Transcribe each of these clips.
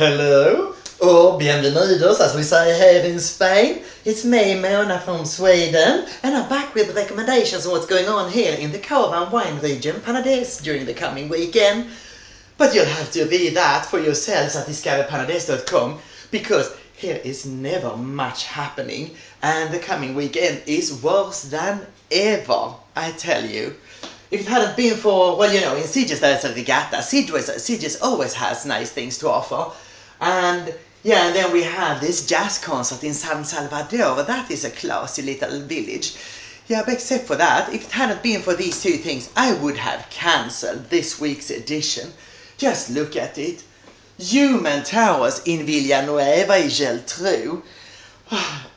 Hello, or bienvenidos as we say here in Spain. It's me, Mona from Sweden, and I'm back with recommendations on what's going on here in the cava and wine region, Penedès, during the coming weekend. But you'll have to read that for yourselves at discoverpenedès.com, because here is never much happening, and the coming weekend is worse than ever, I tell you. If it hadn't been for, well, you know, in Sitges there's a regatta. Sitges always has nice things to offer. And yeah, and then we have this jazz concert in San Salvador. That is a classy little village. Yeah, but except for that, if it hadn't been for these two things, I would have cancelled this week's edition. Just look at it. Human towers in Vilanova i Geltrú.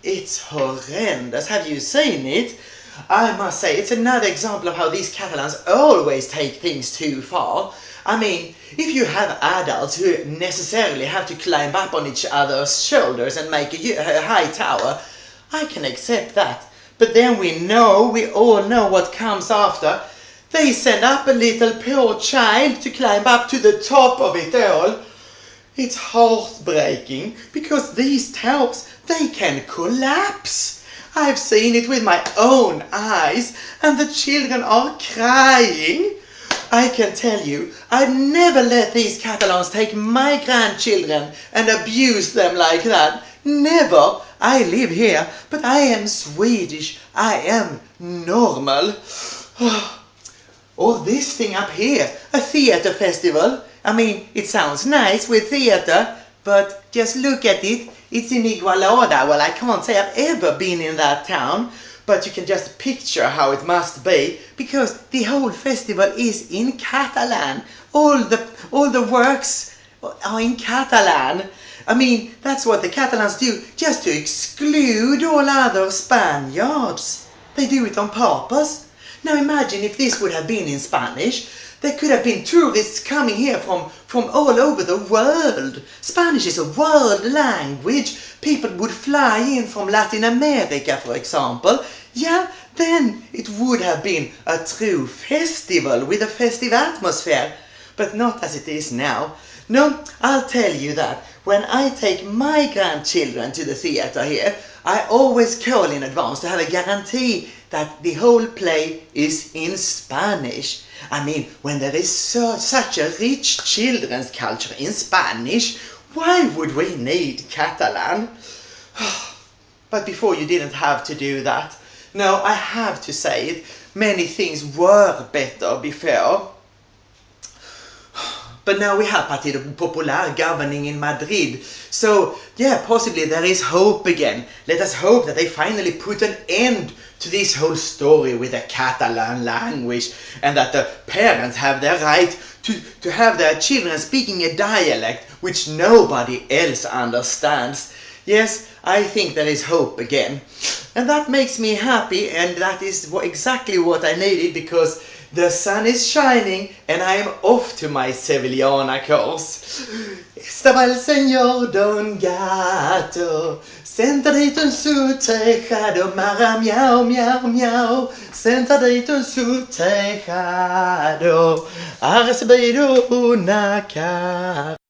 It's horrendous. Have you seen it? I must say, it's another example of how these Catalans always take things too far. I mean, if you have adults who necessarily have to climb up on each other's shoulders and make a high tower, I can accept that. But then we all know what comes after. They send up a little poor child to climb up to the top of it all. It's heartbreaking, because these towers, they can collapse. I've seen it with my own eyes, and the children are crying. I can tell you, I'd never let these Catalans take my grandchildren and abuse them like that. Never. I live here, but I am Swedish. I am normal. Or this thing up here, a theatre festival. I mean, it sounds nice with theatre, but just look at it. It's in Igualada. Well, I can't say I've ever been in that town, but you can just picture how it must be, because the whole festival is in Catalan. All the works are in Catalan. I mean, that's what the Catalans do, just to exclude all other Spaniards. They do it on purpose. Now imagine if this would have been in Spanish. There could have been tourists coming here from all over the world. Spanish is a world language. People would fly in from Latin America, for example. Yeah, then it would have been a true festival with a festive atmosphere. But not as it is now. No, I'll tell you that when I take my grandchildren to the theatre here, I always call in advance to have a guarantee that the whole play is in Spanish. I mean, when there is such a rich children's culture in Spanish, why would we need Catalan? But before, you didn't have to do that. No, I have to say it. Many things were better before. But now we have Partido Popular governing in Madrid. So, yeah, possibly there is hope again. Let us hope that they finally put an end to this whole story with the Catalan language, and that the parents have their right to have their children speaking a dialect which nobody else understands. Yes, I think there is hope again. And that makes me happy, and that is exactly what I needed, because the sun is shining and I am off to my Sevillana course. Estaba el señor Don Gato sentadito en su tejado, mara miau, miau, miau, sentadito en su tejado, ha recibido una carta.